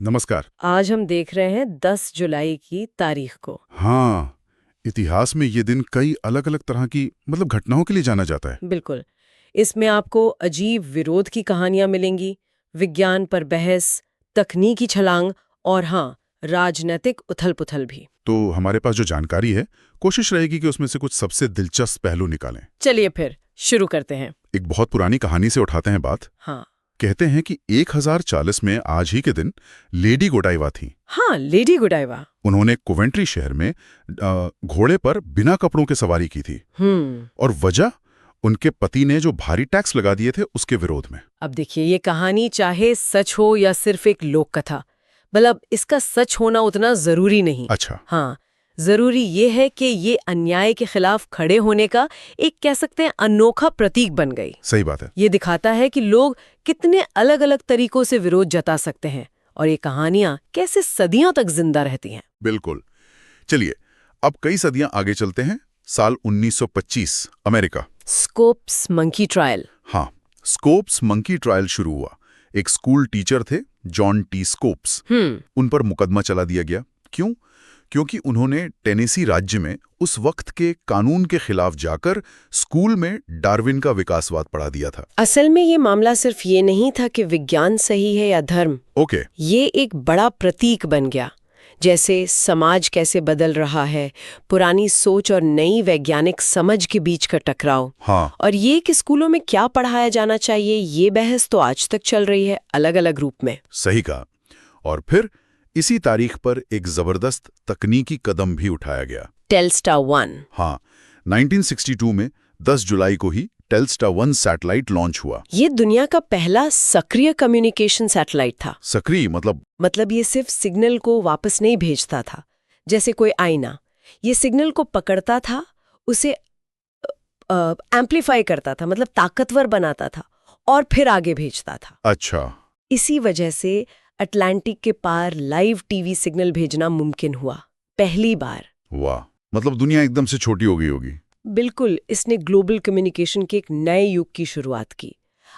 नमस्कार। आज हम देख रहे हैं 10 जुलाई की तारीख को। हाँ, इतिहास में ये दिन कई अलग अलग तरह की घटनाओं के लिए जाना जाता है। बिल्कुल। इसमें आपको अजीब विरोध की कहानियां मिलेंगी, विज्ञान पर बहस, तकनीकी छलांग और हाँ, राजनीतिक उथल-पुथल भी। तो हमारे पास जो जानकारी है, कोशिश रहेगी कि उसमें से कुछ सबसे दिलचस्प पहलू निकालें। चलिए फिर शुरू करते हैं। एक बहुत पुरानी कहानी से उठाते हैं बात। हाँ। कहते हैं कि 1040 में आज ही के दिन लेडी गोडाइवा थी। हाँ, लेडी गोडाइवा। उन्होंने कोवेंट्री शहर में घोड़े पर बिना कपड़ों के सवारी की थी। और वजह, उनके पति ने जो भारी टैक्स लगा दिए थे उसके विरोध में। अब देखिए, ये कहानी चाहे सच हो या सिर्फ एक लोक कथा, मतलब इसका सच होना उतना जरूरी नहीं। अच्छा। हाँ, जरूरी ये है कि ये अन्याय के खिलाफ खड़े होने का एक कह सकते हैं अनोखा प्रतीक बन गई। सही बात है। ये दिखाता है कि लोग कितने अलग अलग तरीकों से विरोध जता सकते हैं और ये कहानियां कैसे सदियों तक जिंदा रहती हैं। बिल्कुल। चलिए, अब कई सदियां आगे चलते हैं। साल 1925, अमेरिका। Scopes monkey trial. हाँ, स्कोप्स मंकी ट्रायल शुरू हुआ। एक स्कूल टीचर थे, जॉन टी स्कोप्स। उन पर मुकदमा चला दिया गया। क्यों? क्योंकि उन्होंने टेनेसी राज्य में उस वक्त के कानून के खिलाफ जाकर स्कूल में डार्विन का विकासवाद पढ़ा दिया था। असल में ये मामला सिर्फ ये नहीं था कि विज्ञान सही है या धर्म। ओके। ये एक बड़ा प्रतीक बन गया, जैसे समाज कैसे बदल रहा है, पुरानी सोच और नई वैज्ञानिक समझ के बीच का टकराव। हाँ। और ये कि स्कूलों में क्या पढ़ाया जाना चाहिए, ये बहस तो आज तक चल रही है, अलग अलग रूप में। सही कहा। और फिर इसी तारीख पर एक जबरदस्त तकनीकी कदम भी उठाया गया। टेलस्टार 1। हाँ, 1962 में 10 जुलाई को ही टेलस्टार 1 सैटेलाइट लॉन्च हुआ। ये दुनिया का पहला सक्रिय कम्युनिकेशन सैटेलाइट था। सक्रिय मतलब ये सिर्फ सिग्नल को वापस नहीं भेजता था जैसे कोई आईना। ये सिग्नल को पकड़ता था, उसे एम्पलीफाई करता था, मतलब ताकतवर बनाता था और फिर आगे भेजता था। अच्छा। इसी वजह से अटलांटिक के पार लाइव टीवी सिग्नल भेजना मुमकिन हुआ, पहली बार। वाह, दुनिया एकदम से छोटी हो गई होगी। बिल्कुल, इसने ग्लोबल कम्युनिकेशन के एक नए युग की शुरुआत की।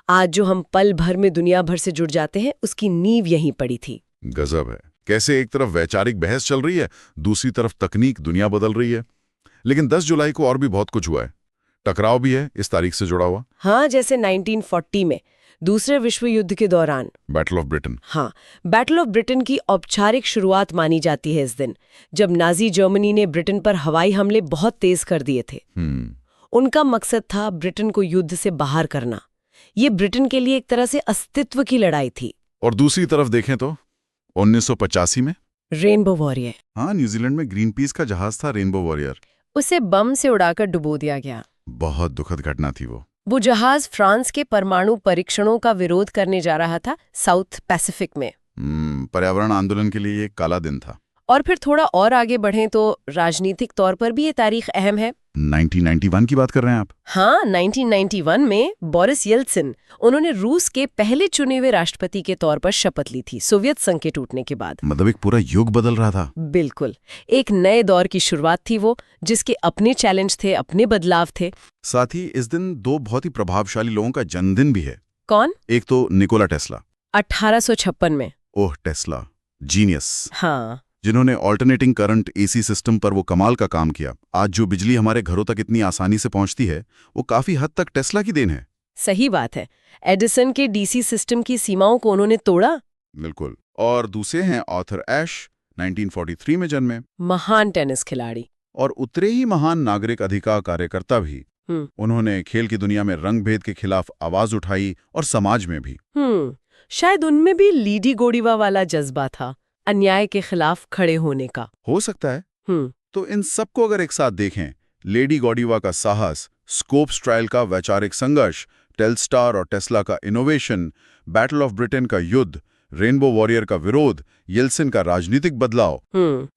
आज जो हम पल भर में दुनिया भर से जुड़ जाते हैं, उसकी नींव यहीं पड़ी थी। गजब है, कैसे एक तरफ वैचारिक बहस चल रही है, दूसरी तरफ तकनीक दुनिया बदल रही है। लेकिन 10 जुलाई को और भी बहुत कुछ हुआ है। टकराव भी है इस तारीख से जुड़ा हुआ। हाँ, जैसे 1940 में दूसरे विश्व युद्ध के दौरान बैटल ऑफ ब्रिटेन। हाँ, बैटल ऑफ ब्रिटेन की औपचारिक शुरुआत मानी जाती है इस दिन, जब नाजी जर्मनी ने ब्रिटेन पर हवाई हमले बहुत तेज कर दिए थे। उनका मकसद था ब्रिटेन को युद्ध से बाहर करना। ये ब्रिटेन के लिए एक तरह से अस्तित्व की लड़ाई थी। और दूसरी तरफ देखें तो 1985 में रेनबो वॉरियर। हाँ, न्यूजीलैंड में ग्रीन पीस का जहाज था रेनबो वॉरियर। उसे बम से उड़ाकर डुबो दिया गया। बहुत दुखद घटना थी वो जहाज फ्रांस के परमाणु परीक्षणों का विरोध करने जा रहा था साउथ पैसिफिक में। पर्यावरण आंदोलन के लिए ये काला दिन था। और फिर थोड़ा और आगे बढ़ें तो राजनीतिक तौर पर भी ये तारीख अहम है। 1991 की बात कर रहे हैं आप? हाँ, 1991 में बोरिस येल्त्सिन, उन्होंने रूस के पहले चुने हुए राष्ट्रपति के तौर पर शपथ ली थी, सोवियत संघ के टूटने के बाद। एक पूरा युग बदल रहा था। बिल्कुल, एक नए दौर की शुरुआत थी वो, जिसके अपने चैलेंज थे, अपने बदलाव थे। साथ ही इस दिन दो बहुत ही प्रभावशाली लोगों का जन्मदिन भी है। कौन? एक तो निकोला टेस्ला। 1856 में। ओह, टेस्ला जीनियस। हाँ, जिन्होंने ऑल्टरनेटिंग करंट एसी सिस्टम पर वो कमाल का काम किया। आज जो बिजली हमारे घरों तक इतनी आसानी से पहुंचती है, वो काफी हद तक टेस्ला की देन है। सही बात है। एडिसन के डीसी सिस्टम की सीमाओं को उन्होंने तोड़ा। बिल्कुल। और दूसरे हैं आर्थर एश, 1943 में जन्मे, महान टेनिस खिलाड़ी और उतरे ही महान नागरिक अधिकार कार्यकर्ता भी। उन्होंने खेल की दुनिया में रंग भेद के खिलाफ आवाज उठाई और समाज में भी। शायद उनमें भी लेडी गोडाइवा वाला जज्बा था, अन्याय के खिलाफ खड़े होने का। हो सकता है। तो इन सबको अगर एक साथ देखें, लेडी गोडाइवा का साहस, स्कोप्स ट्रायल का वैचारिक संघर्ष, टेलस्टार और टेस्ला का इनोवेशन, बैटल ऑफ ब्रिटेन का युद्ध, रेनबो वॉरियर का विरोध, येल्त्सिन का राजनीतिक बदलाव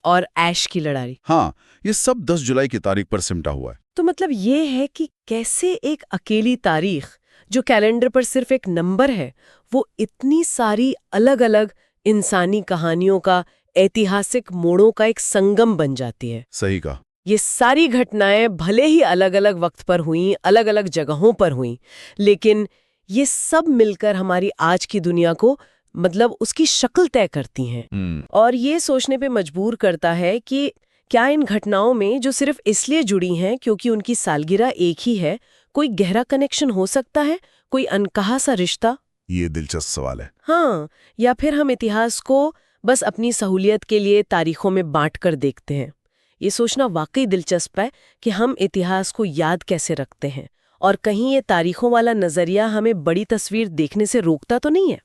और ऐश की लड़ाई, हाँ, ये सब 10 जुलाई की तारीख पर सिमटा हुआ है। तो मतलब ये है कि कैसे एक अकेली तारीख, जो कैलेंडर पर सिर्फ एक नंबर है, वो इतनी सारी अलग अलग इंसानी कहानियों का, ऐतिहासिक मोड़ों का एक संगम बन जाती है। सही कहा। ये सारी घटनाएं भले ही अलग अलग वक्त पर हुई, अलग अलग जगहों पर हुई, लेकिन ये सब मिलकर हमारी आज की दुनिया को मतलब उसकी शक्ल तय करती हैं। और ये सोचने पे मजबूर करता है कि क्या इन घटनाओं में, जो सिर्फ इसलिए जुड़ी हैं क्योंकि उनकी सालगिरह एक ही है, कोई गहरा कनेक्शन हो सकता है, कोई अनकहा सा रिश्ता? ये दिलचस्प सवाल है। हाँ, या फिर हम इतिहास को बस अपनी सहूलियत के लिए तारीखों में बांट कर देखते हैं। ये सोचना वाकई दिलचस्प है कि हम इतिहास को याद कैसे रखते हैं, और कहीं ये तारीखों वाला नजरिया हमें बड़ी तस्वीर देखने से रोकता तो नहीं है।